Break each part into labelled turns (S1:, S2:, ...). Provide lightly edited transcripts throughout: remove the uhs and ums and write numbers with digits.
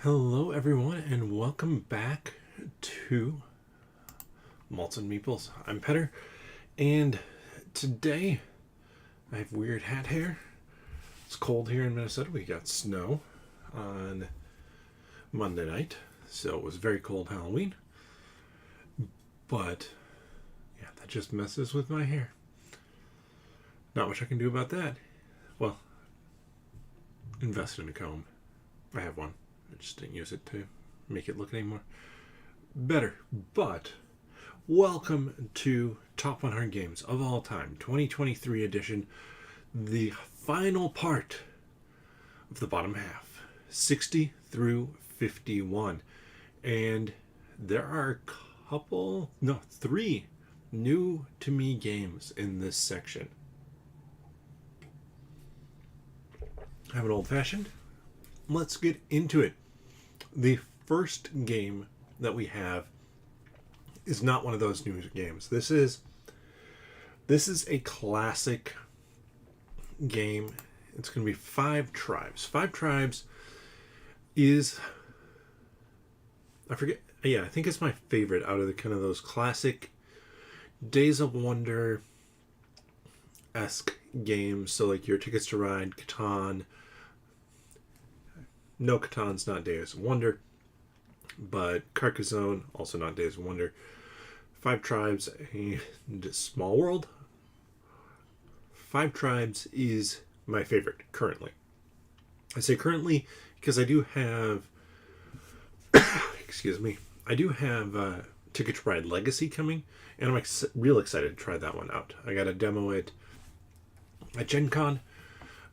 S1: Hello, everyone, and welcome back to Malts and Meeples. I'm Petter, and today I have weird hat hair. It's cold here in Minnesota. We got snow on Monday night, so it was very cold Halloween. But yeah, that just messes with my hair. Not much I can do about that. Well, invest in a comb. I have one. I just didn't use it to make it look any more better. But welcome to Top 100 Games of All Time 2023 edition, the final part of the bottom half, 60 through 51. And there are three new to me games in this section. Have an old fashioned. Let's get into it. The first game that we have is not one of those new games. This is a classic game. It's going to be Five Tribes. Five Tribes is, I forget. Yeah, I think it's my favorite out of the kind of those classic Days of Wonder-esque games. So like your Tickets to Ride, Catan. No, Catan's not Days of Wonder, but Carcassonne, also not Days of Wonder. Five Tribes and Small World. Five Tribes is my favorite currently. I say currently because I do have, excuse me, I do have Ticket to Ride Legacy coming, and I'm real excited to try that one out. I got to demo it at Gen Con,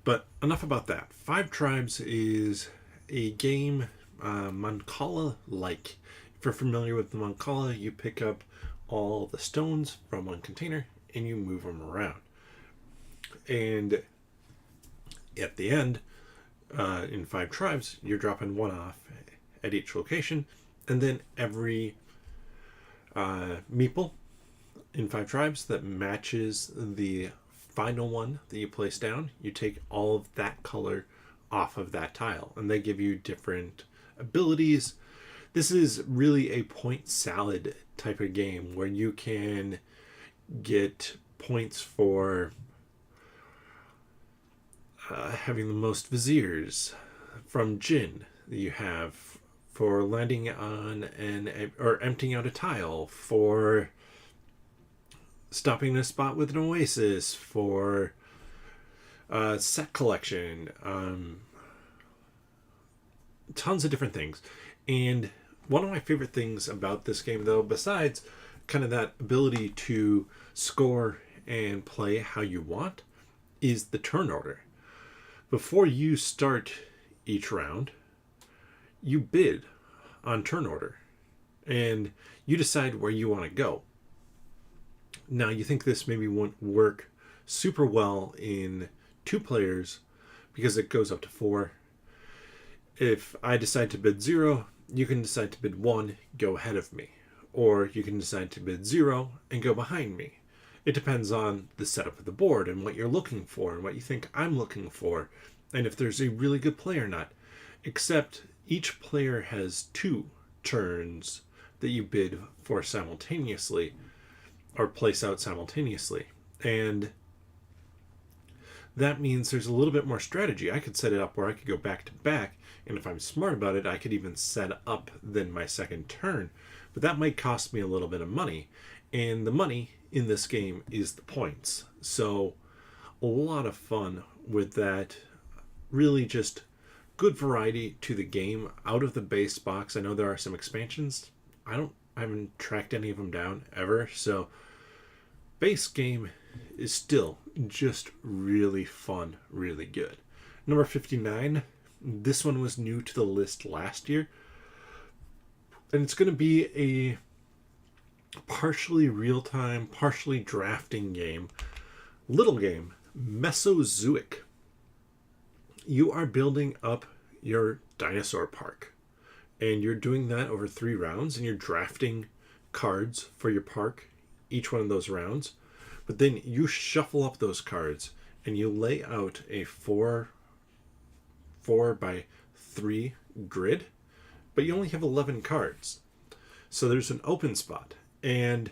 S1: but enough about that. Five Tribes is a game Mancala-like. If you're familiar with the Mancala, you pick up all the stones from one container and you move them around. And at the end, in Five Tribes, you're dropping one off at each location, and then every meeple in Five Tribes that matches the final one that you place down, you take all of that color off of that tile, and they give you different abilities. This is really a point salad type of game where you can get points for having the most viziers from Jinn that you have, for landing on or emptying out a tile, for stopping a spot with an oasis, for set collection, tons of different things. And one of my favorite things about this game, though, besides kind of that ability to score and play how you want, is the turn order. Before you start each round, you bid on turn order, and you decide where you want to go. Now, you think this maybe won't work super well in two players because it goes up to four. If I decide to bid 0, you can decide to bid 1, go ahead of me. Or you can decide to bid 0 and go behind me. It depends on the setup of the board and what you're looking for and what you think I'm looking for, and if there's a really good play or not. Except each player has 2 turns that you bid for simultaneously, or place out simultaneously. And that means there's a little bit more strategy. I could set it up where I could go back to back, and if I'm smart about it, I could even set up then my second turn. But that might cost me a little bit of money, and the money in this game is the points. So a lot of fun with that. Really just good variety to the game out of the base box. I know there are some expansions. I haven't tracked any of them down ever, so base game is still just really fun, really good. Number 59, this one was new to the list last year, and it's going to be a partially real-time, partially drafting game, little game, Mesozoic. You are building up your dinosaur park, and you're doing that over 3 rounds, and you're drafting cards for your park each one of those rounds. But then you shuffle up those cards and you lay out a 4 by 3 grid, but you only have 11 cards. So there's an open spot, and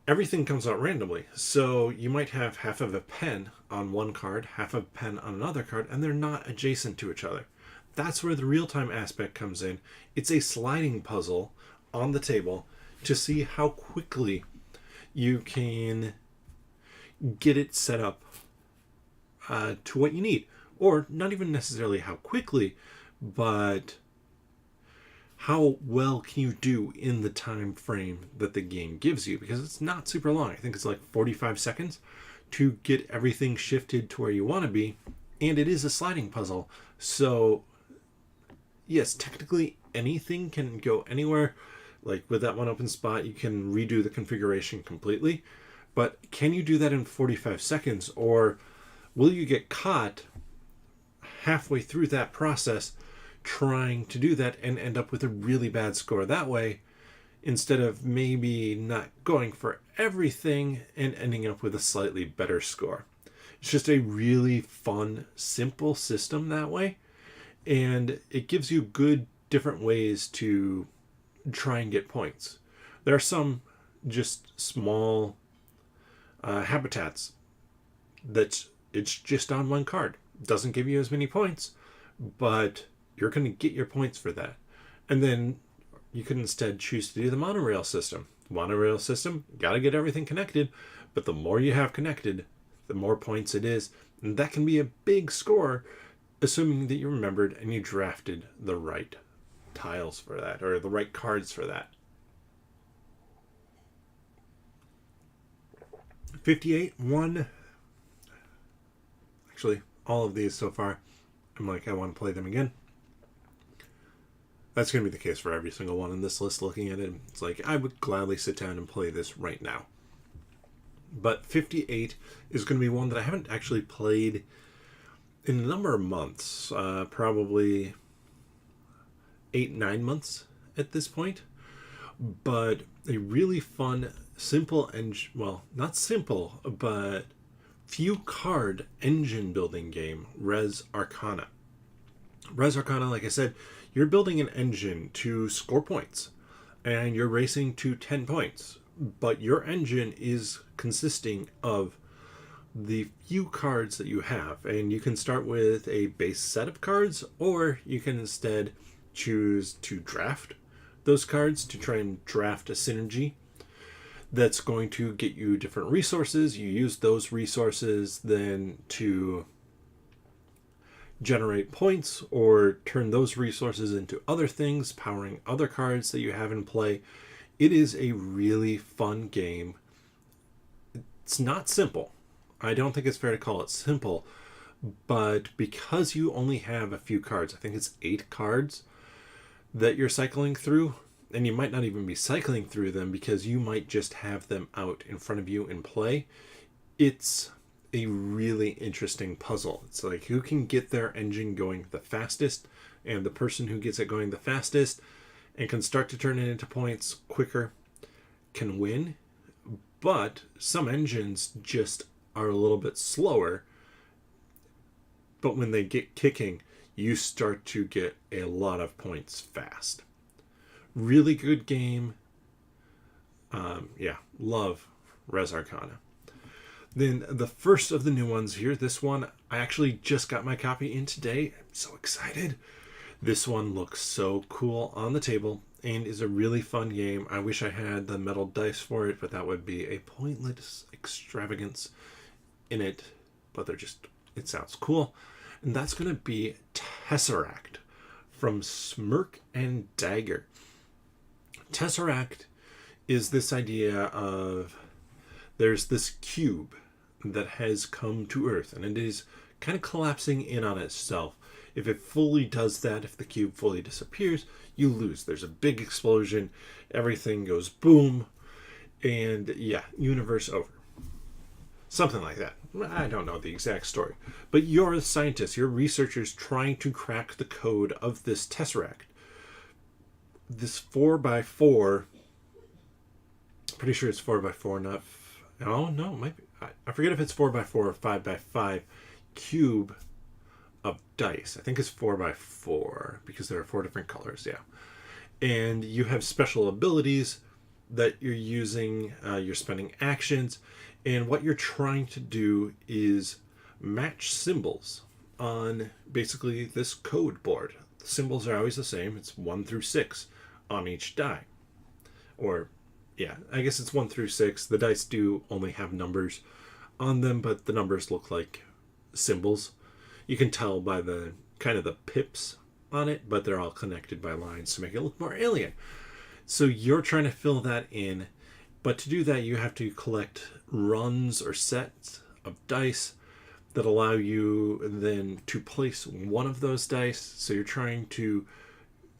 S1: everything comes out randomly. So you might have half of a pen on one card, half of a pen on another card, and they're not adjacent to each other. That's where the real-time aspect comes in. It's a sliding puzzle on the table to see how quickly you can get it set up to what you need. Or not even necessarily how quickly, but how well can you do in the time frame that the game gives you, because it's not super long. I think it's like 45 seconds to get everything shifted to where you want to be, and it is a sliding puzzle. So yes, technically anything can go anywhere. Like with that one open spot, you can redo the configuration completely, but can you do that in 45 seconds, or will you get caught halfway through that process trying to do that and end up with a really bad score that way, instead of maybe not going for everything and ending up with a slightly better score? It's just a really fun, simple system that way, and it gives you good different ways to try and get points. There are some just small habitats that it's just on one card. Doesn't give you as many points, but you're going to get your points for that. And then you could instead choose to do the monorail system. The monorail system, got to get everything connected, but the more you have connected, the more points it is. And that can be a big score, assuming that you remembered and you drafted the right tiles for that, or the right cards for that. 58 won. Actually, all of these so far, I'm like, I want to play them again. That's going to be the case for every single one in this list. Looking at it, it's like, I would gladly sit down and play this right now. But 58 is going to be one that I haven't actually played in a number of months. Probably 8-9 months at this point. But a really fun, simple, and, well, not simple, but few card engine building game, Res Arcana. Res Arcana, like I said, you're building an engine to score points, and you're racing to 10 points, but your engine is consisting of the few cards that you have, and you can start with a base set of cards, or you can instead choose to draft those cards to try and draft a synergy that's going to get you different resources. You use those resources then to generate points, or turn those resources into other things, powering other cards that you have in play. It is a really fun game. It's not simple. I don't think it's fair to call it simple, but because you only have a few cards, I think it's 8 cards that you're cycling through, and you might not even be cycling through them because you might just have them out in front of you in play. It's a really interesting puzzle. It's like, who can get their engine going the fastest, and the person who gets it going the fastest and can start to turn it into points quicker can win. But some engines just are a little bit slower, but when they get kicking, you start to get a lot of points fast. Really good game. Love Res Arcana. Then the first of the new ones here, this one, I actually just got my copy in today. I'm so excited. This one looks so cool on the table and is a really fun game. I wish I had the metal dice for it, but that would be a pointless extravagance in it. But it sounds cool. And that's going to be Tesseract from Smirk and Dagger. Tesseract is this idea of, there's this cube that has come to Earth, and it is kind of collapsing in on itself. If it fully does that, if the cube fully disappears, you lose. There's a big explosion, everything goes boom, and universe over. Something like that. I don't know the exact story. But you're a scientist, you're researchers trying to crack the code of this Tesseract. This 4x4, pretty sure it's 4x4, not... Oh, no, it might be. I forget if it's 4x4 or 5x5 cube of dice. I think it's 4x4 because there are 4 different colors. Yeah. And you have special abilities that you're using, you're spending actions, and what you're trying to do is match symbols on basically this code board. The symbols are always the same. It's 1 through 6 on each die. Or, yeah, I guess it's 1 through 6. The dice do only have numbers on them, but the numbers look like symbols. You can tell by the kind of the pips on it, but they're all connected by lines to make it look more alien. So you're trying to fill that in, but to do that you have to collect runs or sets of dice that allow you then to place one of those dice. So you're trying to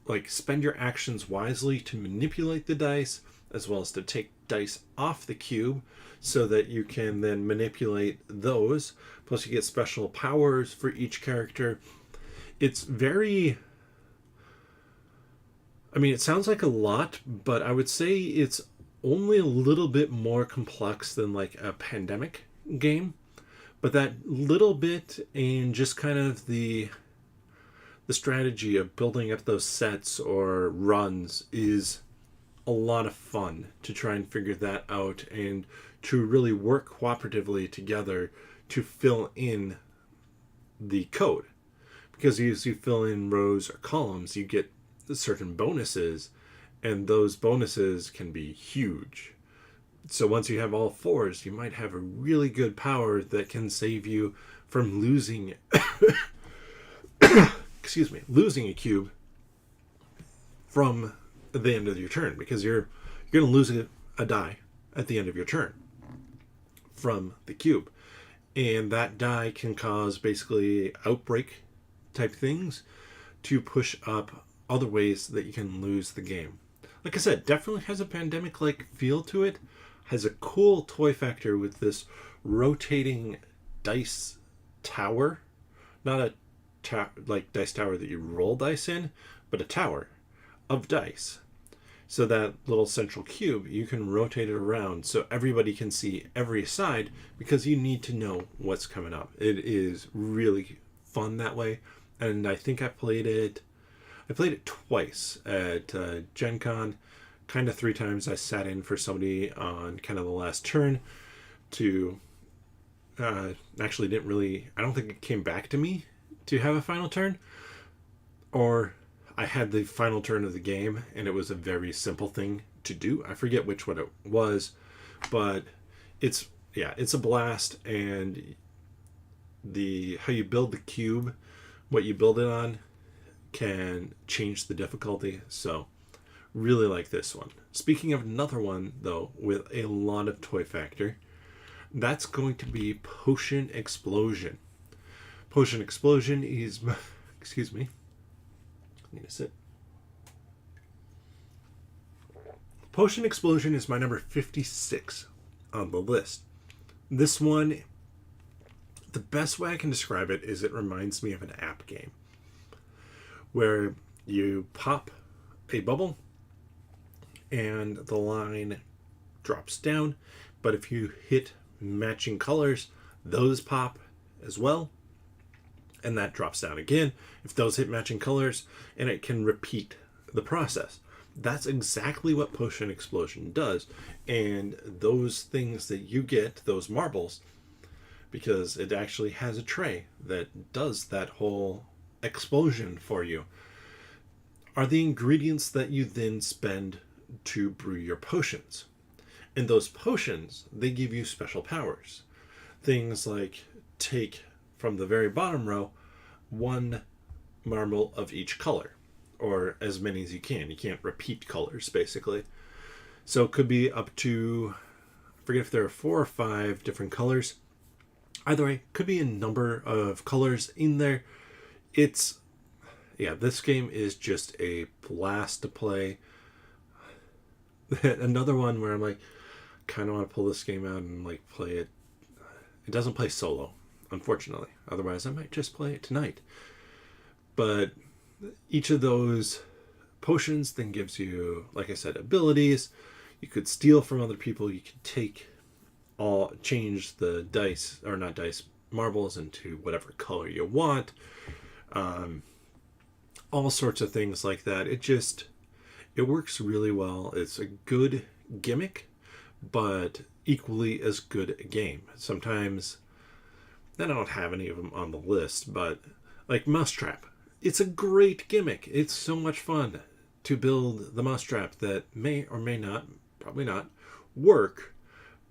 S1: like spend your actions wisely to manipulate the dice, as well as to take dice off the cube so that you can then manipulate those. Plus you get special powers for each character. It's very... I mean, it sounds like a lot, but I would say it's only a little bit more complex than like a Pandemic game. But that little bit and just kind of the strategy of building up those sets or runs is a lot of fun to try and figure that out and to really work cooperatively together to fill in the code. Because as you fill in rows or columns, you get certain bonuses, and those bonuses can be huge. So once you have all 4s, you might have a really good power that can save you from losing losing a cube from the end of your turn, because you're going to lose a die at the end of your turn from the cube, and that die can cause basically outbreak type things to push up other ways that you can lose the game. Like I said, definitely has a Pandemic-like feel to it. Has a cool toy factor with this rotating dice tower. Not a like dice tower that you roll dice in, but a tower of dice. So that little central cube, you can rotate it around so everybody can see every side, because you need to know what's coming up. It is really fun that way. And I think I played it twice at Gen Con, kind of 3 times. I sat in for somebody on kind of the last turn to actually didn't really, I don't think it came back to me to have a final turn, or I had the final turn of the game and it was a very simple thing to do. I forget which one it was, but it's a blast. And how you build the cube, what you build it on, can change the difficulty. So really like this one. Speaking of another one though with a lot of toy factor, that's going to be Potion Explosion. Potion Explosion is excuse me, I need to sit. Potion Explosion is my number 56 on the list. This one, the best way I can describe it is it reminds me of an app game where you pop a bubble and the line drops down, but if you hit matching colors, those pop as well, and that drops down again if those hit matching colors, and it can repeat the process. That's exactly what Potion Explosion does. And those things that you get, those marbles, because it actually has a tray that does that whole explosion for you, are the ingredients that you then spend to brew your potions. And those potions, they give you special powers. Things like take from the very bottom row 1 marble of each color, or as many as you can. You can't repeat colors, basically. So it could be up to, I forget if there are 4 or 5 different colors. Either way, could be a number of colors in there. This game is just a blast to play. Another one where I'm like, kind of want to pull this game out and like play it. It doesn't play solo, unfortunately. Otherwise, I might just play it tonight. But each of those potions then gives you, like I said, abilities. You could steal from other people. You could change the dice, or not dice, marbles into whatever color you want. All sorts of things like that. It works really well. It's a good gimmick, but equally as good a game. Sometimes, I don't have any of them on the list, but like Mousetrap. It's a great gimmick. It's so much fun to build the mousetrap that may or may not, probably not, work.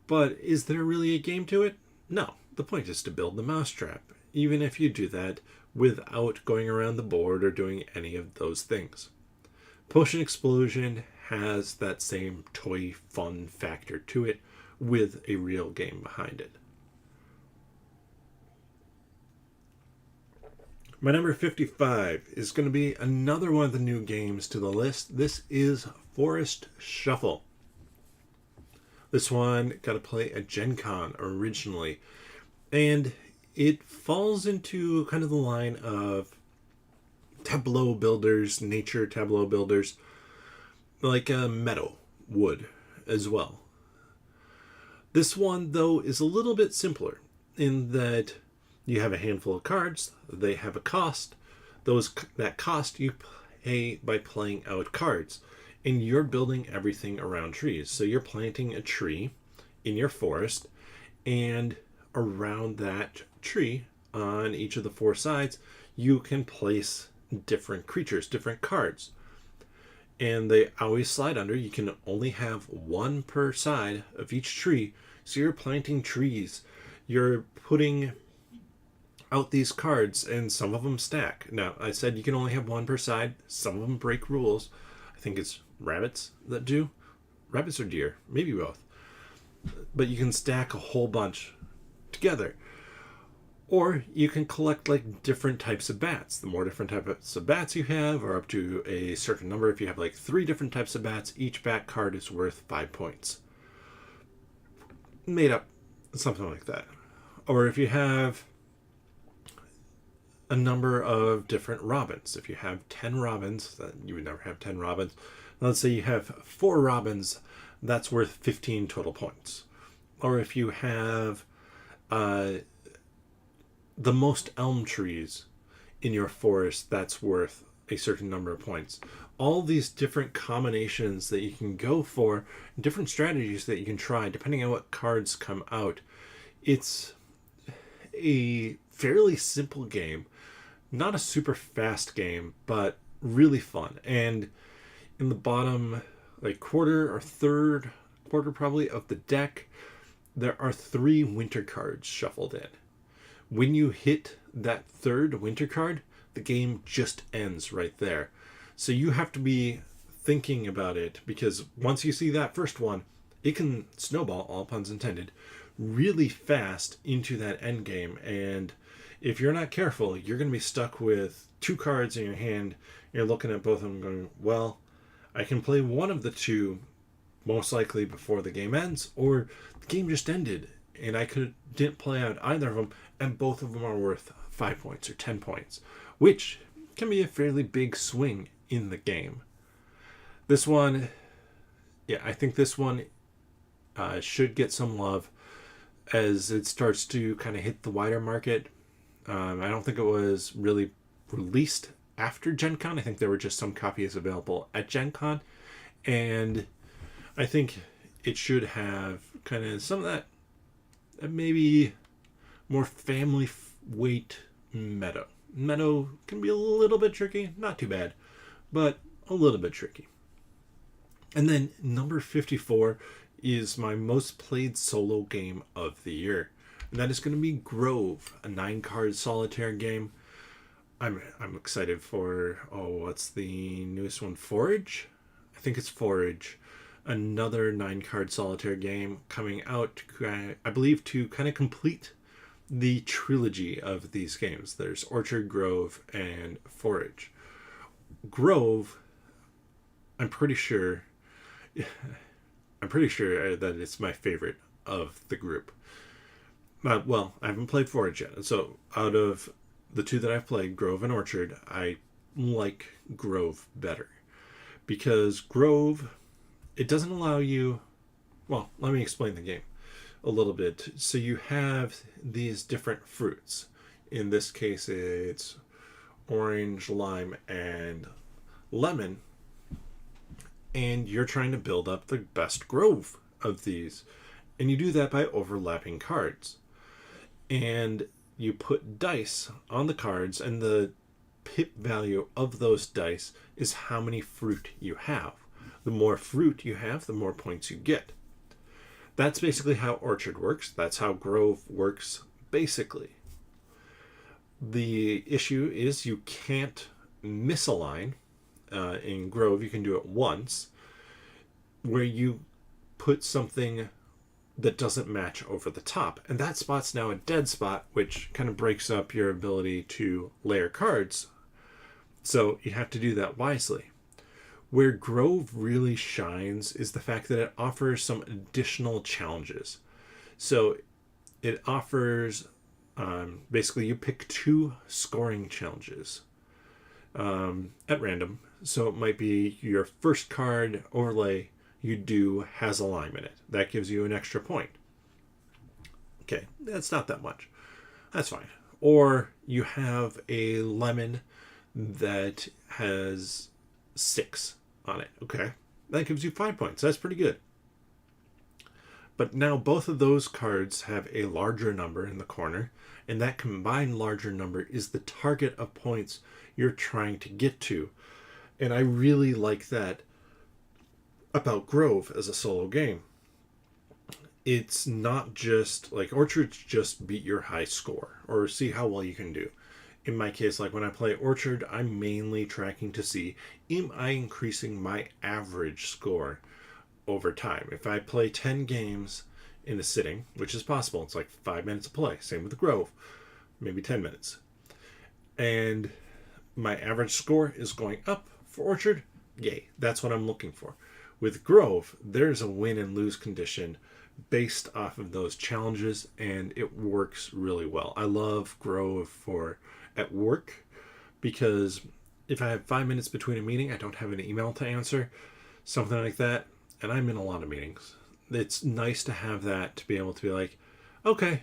S1: But is there really a game to it? No. The point is to build the mousetrap, even if you do that without going around the board or doing any of those things. Potion Explosion has that same toy fun factor to it with a real game behind it. My number 55 is going to be another one of the new games to the list. This is Forest Shuffle. This one got to play at Gen Con originally, and it falls into kind of the line of tableau builders, nature tableau builders, like Meadow would as well. This one, though, is a little bit simpler in that you have a handful of cards. They have a cost. That cost you pay by playing out cards. And you're building everything around trees. So you're planting a tree in your forest, and around that tree, on each of the four sides, you can place different creatures, different cards. And they always slide under. You can only have one per side of each tree. So you're planting trees. You're putting out these cards, and some of them stack. Now, I said you can only have one per side. Some of them break rules. I think it's rabbits that do. Rabbits or deer. Maybe both. But you can stack a whole bunch together. Or you can collect like different types of bats. The more different types of bats you have, or up to a certain number, if you have like 3 different types of bats, each bat card is worth 5 points. Made up, something like that. Or if you have a number of different robins. If you have 10 robins, you would never have 10 robins. Let's say you have 4 robins, that's worth 15 total points. Or if you have the most elm trees in your forest, that's worth a certain number of points. All these different combinations that you can go for, different strategies that you can try, depending on what cards come out. It's a fairly simple game. Not a super fast game, but really fun. And in the bottom, like quarter or third quarter probably of the deck, there are 3 winter cards shuffled in. When you hit that third winter card, the game just ends right there. So you have to be thinking about it, because once you see that first one, it can snowball, all puns intended, really fast into that end game. And if you're not careful, you're going to be stuck with 2 cards in your hand. You're looking at both of them going, well, I can play one of the 2 most likely before the game ends, or the game just ended and I didn't play out either of them, and both of them are worth 5 points or 10 points, which can be a fairly big swing in the game. This one, yeah, I think this one should get some love as it starts to kind of hit the wider market. I don't think it was really released after Gen Con. I think there were just some copies available at Gen Con. And I think it should have kind of some of that maybe more family weight Meadow. Meadow can be a little bit tricky. Not too bad, but a little bit tricky. And then number 54 is my most played solo game of the year. And that is going to be Grove, a 9-card solitaire game. I'm excited for, what's the newest one? Forage? I think it's Forage. Another 9-card solitaire game coming out, I believe, to kind of complete the trilogy of these games. There's Orchard, Grove, and Forage. Grove, I'm pretty sure that it's my favorite of the group. Well, I haven't played Forage yet. So out of the 2 that I've played, Grove and Orchard, I like Grove better. Because Grove, it doesn't allow you... Well, let me explain the game. a little bit. So you have these different fruits. In this case, it's orange, lime, and lemon. And you're trying to build up the best grove of these. And you do that by overlapping cards. And you put dice on the cards, and the pip value of those dice is how many fruit you have. The more fruit you have, the more points you get. That's basically how Orchard works. That's how Grove works, basically. The issue is you can't misalign. In Grove, you can do it once, where you put something that doesn't match over the top. And that spot's now a dead spot, which kind of breaks up your ability to layer cards. So you have to do that wisely. Where Grove really shines is the fact that it offers some additional challenges. So it offers, basically you pick 2 scoring challenges at random. So it might be your first card overlay you do has a lime in it. That gives you an extra point. Okay, that's not that much. That's fine. Or you have a lemon that has 6 on it. Okay, that gives you 5 points. That's pretty good. But now both of those cards have a larger number in the corner, and that combined larger number is the target of points you're trying to get to. And I really like that about Grove as a solo game. It's not just like Orchard's just beat your high score or see how well you can do. In my case, like when I play Orchard, I'm mainly tracking to see, am I increasing my average score over time? If I play 10 games in a sitting, which is possible, it's like 5 minutes of play. Same with the Grove, maybe 10 minutes. And my average score is going up for Orchard, yay, that's what I'm looking for. With Grove, there's a win and lose condition based off of those challenges, and it works really well. I love Grove for at work, because if I have 5 minutes between a meeting, I don't have an email to answer, something like that, and I'm in a lot of meetings. It's nice to have that, to be able to be like, okay,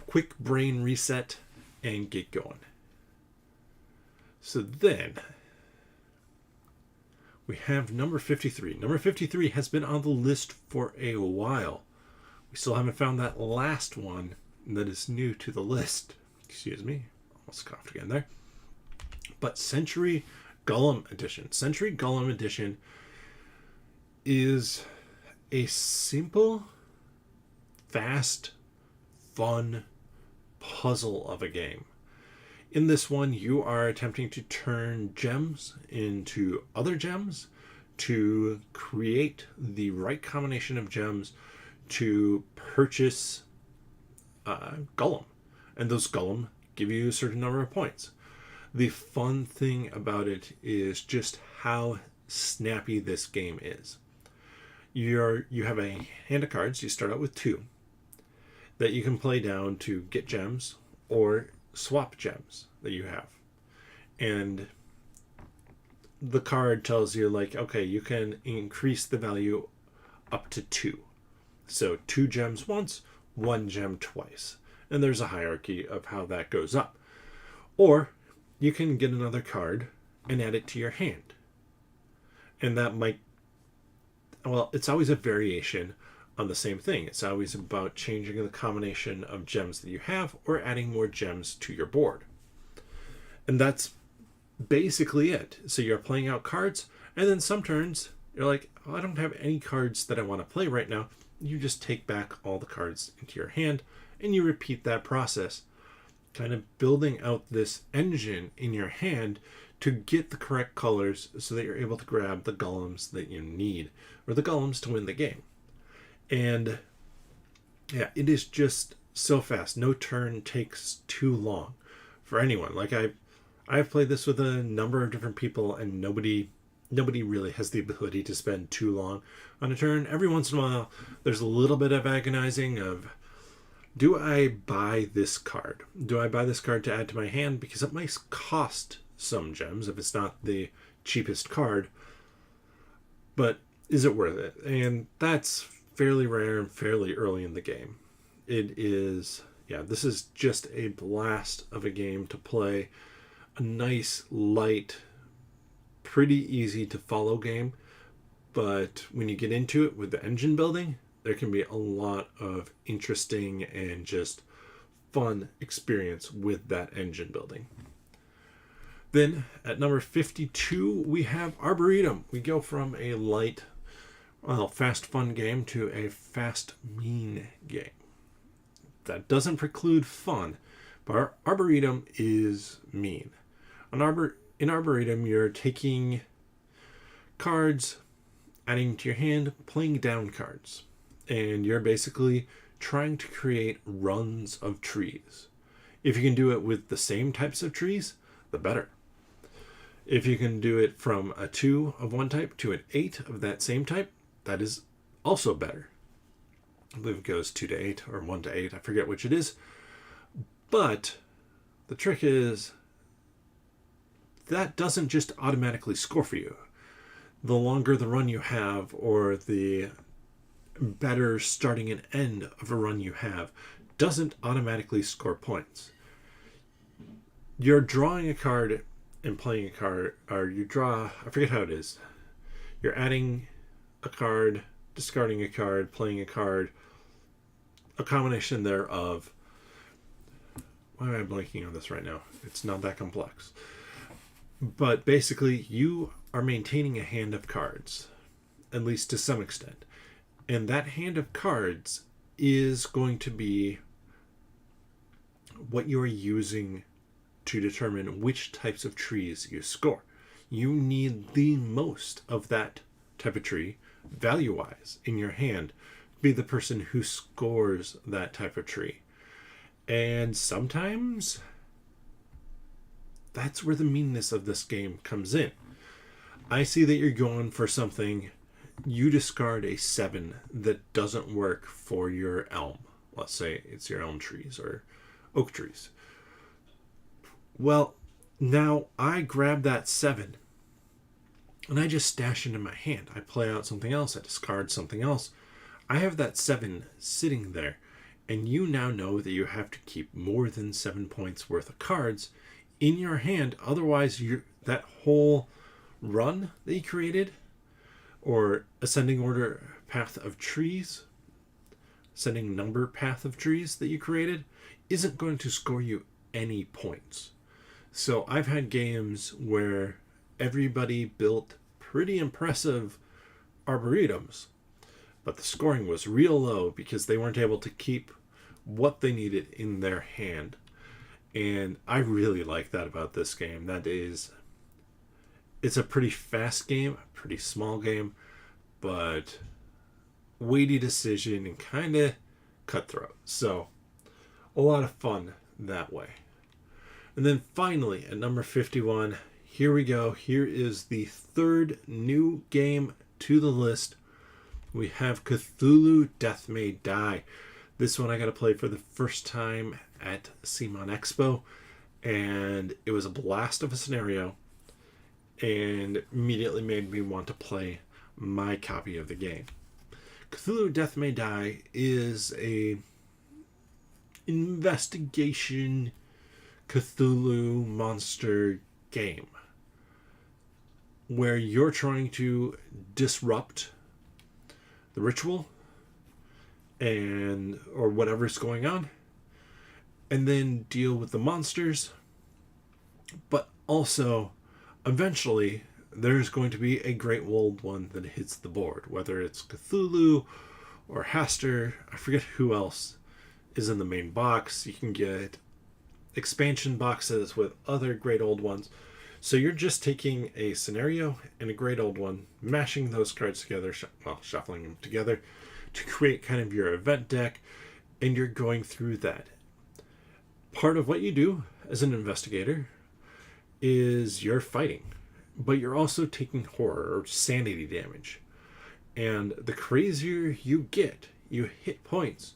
S1: quick brain reset and get going. So then we have number 53. Number 53 has been on the list for a while. We still haven't found that last one that is new to the list. Excuse me. Almost coughed again there. But Century Golem Edition. Century Golem Edition is a simple, fast, fun puzzle of a game. In this one, you are attempting to turn gems into other gems to create the right combination of gems to purchase Golem. And those Golem give you a certain number of points. The fun thing about it is just how snappy this game is. You have a hand of cards. You start out with 2 that you can play down to get gems or swap gems that you have. And the card tells you, like, okay, you can increase the value up to 2. So 2 gems once, 1 gem twice. And there's a hierarchy of how that goes up. Or you can get another card and add it to your hand. And that might, well, it's always a variation on the same thing. It's always about changing the combination of gems that you have or adding more gems to your board. And that's basically it. So you're playing out cards, and then some turns you're like, oh, I don't have any cards that I want to play right now. You just take back all the cards into your hand, and you repeat that process, kind of building out this engine in your hand to get the correct colors so that you're able to grab the golems that you need, or the golems to win the game. And yeah, it is just so fast. No turn takes too long for anyone. Like I've played this with a number of different people, and nobody really has the ability to spend too long on a turn. Every once in a while, there's a little bit of agonizing of, do I buy this card? Do I buy this card to add to my hand? Because it might cost some gems if it's not the cheapest card. But is it worth it? And that's fairly rare and fairly early in the game. It is, yeah, this is just a blast of a game to play. A nice, light, pretty easy to follow game. But when you get into it with the engine building, there can be a lot of interesting and just fun experience with that engine building. Then at number 52, we have Arboretum. We go from a light, fast, fun game to a fast, mean game. That doesn't preclude fun, but Arboretum is mean. In Arboretum, you're taking cards, adding to your hand, playing down cards. And you're basically trying to create runs of trees. If you can do it with the same types of trees, the better. If you can do it from a 2 of one type to an 8 of that same type, that is also better. I believe it goes 2 to 8 or 1 to 8. I forget which it is. But the trick is that doesn't just automatically score for you. The longer the run you have, or the better starting and end of a run you have, doesn't automatically score points. You're drawing a card and playing a card, or you draw, I forget how it is. You're adding a card, discarding a card, playing a card, a combination thereof. Why am I blanking on this right now? It's not that complex. But basically, you are maintaining a hand of cards, at least to some extent. And that hand of cards is going to be what you're using to determine which types of trees you score. You need the most of that type of tree, value-wise, in your hand, be the person who scores that type of tree. And sometimes that's where the meanness of this game comes in. I see that you're going for something, you discard a 7 that doesn't work for your elm. Let's say it's your elm trees or oak trees. Well, now I grab that 7 and I just stash it in my hand. I play out something else. I discard something else. I have that 7 sitting there, and you now know that you have to keep more than 7 points worth of cards in your hand. Otherwise, that whole run that you created, or ascending order path of trees, ascending number path of trees that you created, isn't going to score you any points. So I've had games where everybody built pretty impressive arboretums, but the scoring was real low because they weren't able to keep what they needed in their hand. And I really like that about this game. It's a pretty fast game, a pretty small game, but weighty decision and kind of cutthroat. So a lot of fun that way. And then finally, at number 51, here we go. Here is the third new game to the list. We have Cthulhu Death May Die. This one I got to play for the first time at CMON Expo, and it was a blast of a scenario, and immediately made me want to play my copy of the game. Cthulhu Death May Die is a investigation Cthulhu monster game where you're trying to disrupt the ritual or whatever's going on, and then deal with the monsters. But also, eventually, there's going to be a great old one that hits the board, whether it's Cthulhu or Hastur. I forget who else is in the main box. You can get expansion boxes with other great old ones. So you're just taking a scenario and a great old one, mashing those cards together, shuffling them together to create kind of your event deck, and you're going through that. Part of what you do as an investigator is you're fighting, but you're also taking horror or sanity damage. And the crazier you get, you hit points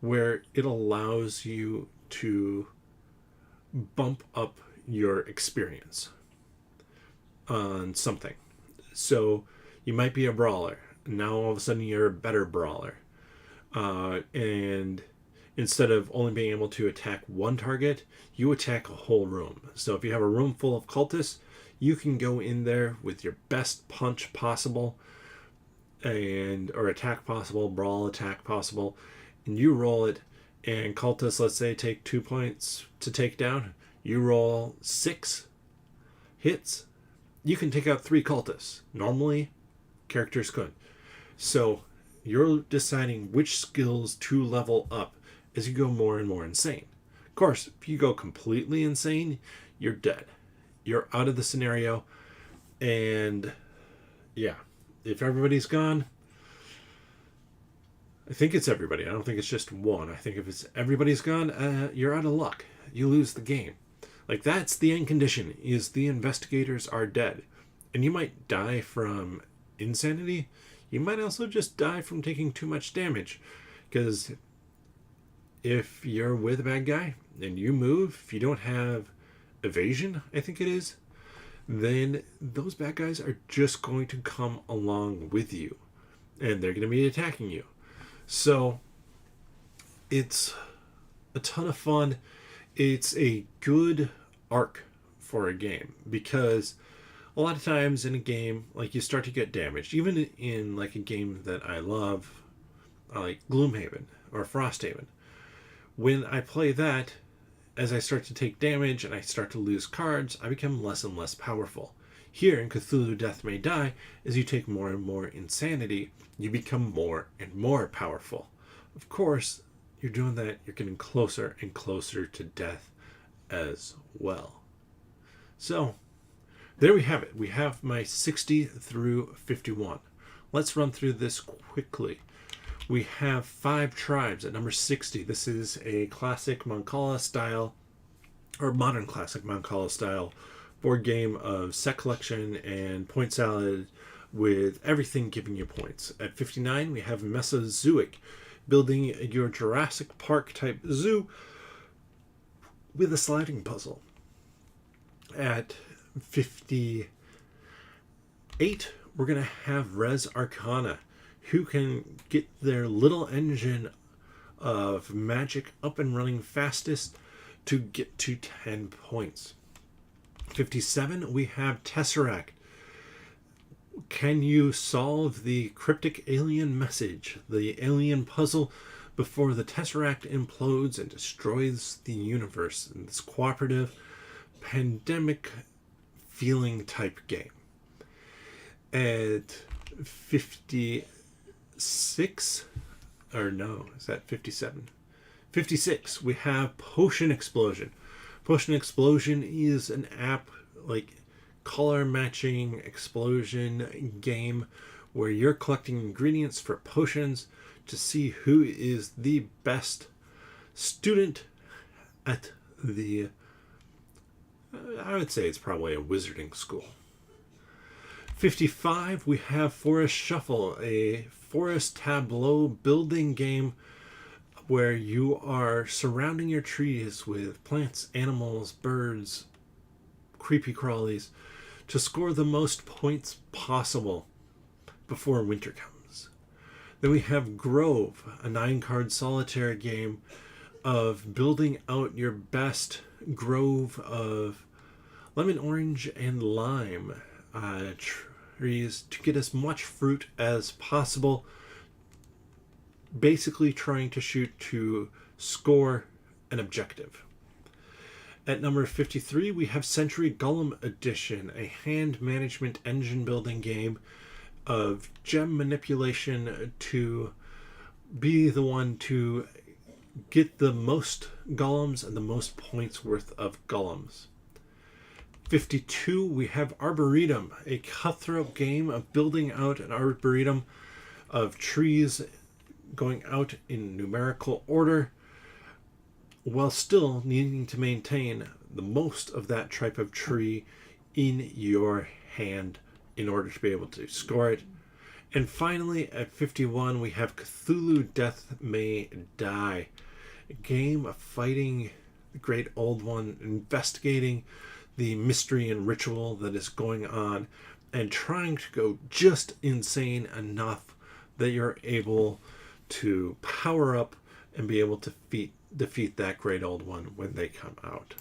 S1: where it allows you to bump up your experience on something. So you might be a brawler, Now all of a sudden you're a better brawler. And instead of only being able to attack one target, you attack a whole room. So if you have a room full of cultists, you can go in there with your best punch possible, or attack possible, brawl attack possible, and you roll it. And cultists, let's say, take 2 points to take down. You roll 6 hits. You can take out 3 cultists. Normally, characters couldn't. So you're deciding which skills to level up as you go more and more insane. Of course, if you go completely insane, you're dead. You're out of the scenario. And yeah, if everybody's gone, I think it's everybody. I don't think it's just one. I think if it's everybody's gone, you're out of luck. You lose the game. Like, that's the end condition, is the investigators are dead. And you might die from insanity. You might also just die from taking too much damage. Because if you're with a bad guy and you move, if you don't have evasion, I think it is, then those bad guys are just going to come along with you. And they're going to be attacking you. So it's a ton of fun. It's a good arc for a game, because a lot of times in a game, like, you start to get damaged. Even in like a game that I love, like Gloomhaven or Frosthaven, when I play that, as I start to take damage and I start to lose cards, I become less and less powerful. Here in Cthulhu Death May Die, as you take more and more insanity, you become more and more powerful. Of course, you're doing that, you're getting closer and closer to death as well. So, there we have it. We have my 60 through 51. Let's run through this quickly. We have 5 tribes at number 60. This is a classic Mancala style, or modern classic Mancala style, board game of set collection and point salad, with everything giving you points. At 59, we have Mesozoic, building your Jurassic Park type zoo with a sliding puzzle. At 58, we're going to have Res Arcana, who can get their little engine of magic up and running fastest to get to 10 points. 57, we have Tesseract. Can you solve the cryptic alien message, the alien puzzle, before the Tesseract implodes and destroys the universe in this cooperative, pandemic feeling type game? At 56, or no, is that 57? 56, we have Potion Explosion. Potion Explosion is an app, like, color matching explosion game where you're collecting ingredients for potions to see who is the best student at the, I would say it's probably a wizarding school. 55, we have Forest Shuffle, a forest tableau building game where you are surrounding your trees with plants, animals, birds, creepy crawlies, to score the most points possible before winter comes. Then we have Grove, a 9-card solitaire game of building out your best grove of lemon, orange, and lime trees to get as much fruit as possible, basically trying to shoot to score an objective. At number 53, we have Century Golem Edition, a hand management engine building game of gem manipulation to be the one to get the most golems and the most points worth of golems. 52, we have Arboretum, a cutthroat game of building out an arboretum of trees going out in numerical order, while still needing to maintain the most of that type of tree in your hand in order to be able to score it. And finally, at 51, we have Cthulhu Death May Die, a game of fighting the Great Old One, investigating the mystery and ritual that is going on, and trying to go just insane enough that you're able to power up and be able to defeat that great old one when they come out.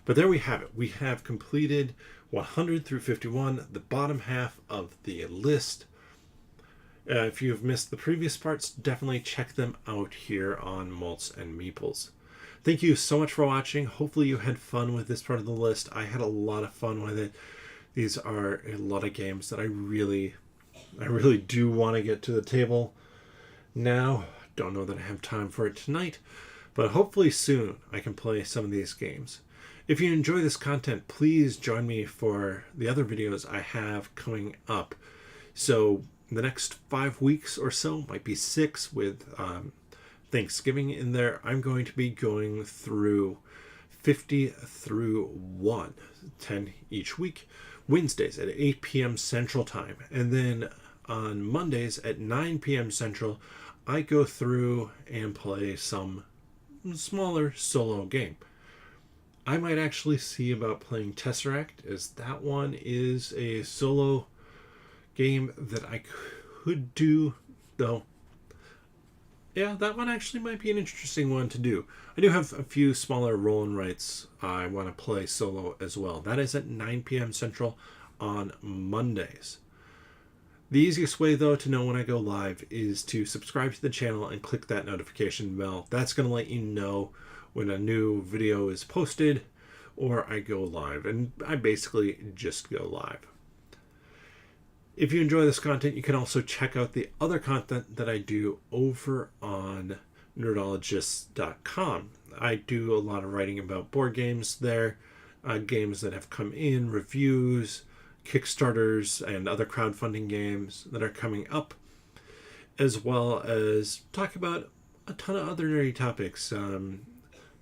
S1: But there we have it. We have completed 100 through 51, the bottom half of the list. If you've missed the previous parts, definitely check them out here on Malts and Meeples. Thank you so much for watching. Hopefully you had fun with this part of the list. I had a lot of fun with it. These are a lot of games that I really do want to get to the table now. Don't know that I have time for it tonight, but hopefully soon I can play some of these games. If you enjoy this content, please join me for the other videos I have coming up. So the next 5 weeks or so, might be 6 with Thanksgiving in there, I'm going to be going through 50 through 1, 10 each week, Wednesdays at 8 p.m. Central Time. And then on Mondays at 9 p.m. Central, I go through and play some smaller solo game. I might actually see about playing Tesseract, as that one is a solo game that I could do, though. Yeah, that one actually might be an interesting one to do. I do have a few smaller roll and writes I want to play solo as well. That is at 9 p.m. Central on Mondays. The easiest way, though, to know when I go live is to subscribe to the channel and click that notification bell. That's going to let you know when a new video is posted or I go live. And I basically just go live. If you enjoy this content, you can also check out the other content that I do over on nerdologists.com. I do a lot of writing about board games there, games that have come in, reviews, Kickstarters, and other crowdfunding games that are coming up, as well as talk about a ton of other nerdy topics,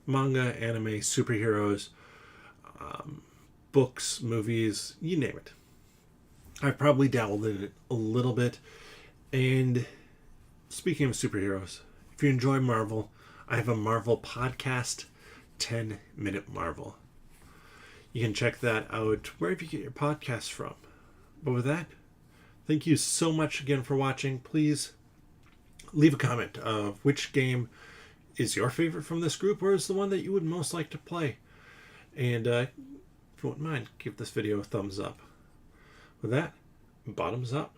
S1: manga, anime, superheroes, books, movies, you name it. I've probably dabbled in it a little bit. And speaking of superheroes, if you enjoy Marvel, I have a Marvel podcast, 10 Minute Marvel. You can check that out wherever you get your podcasts from. But with that, thank you so much again for watching. Please leave a comment of which game is your favorite from this group, or is the one that you would most like to play. And if you wouldn't mind, give this video a thumbs up. With that, bottoms up.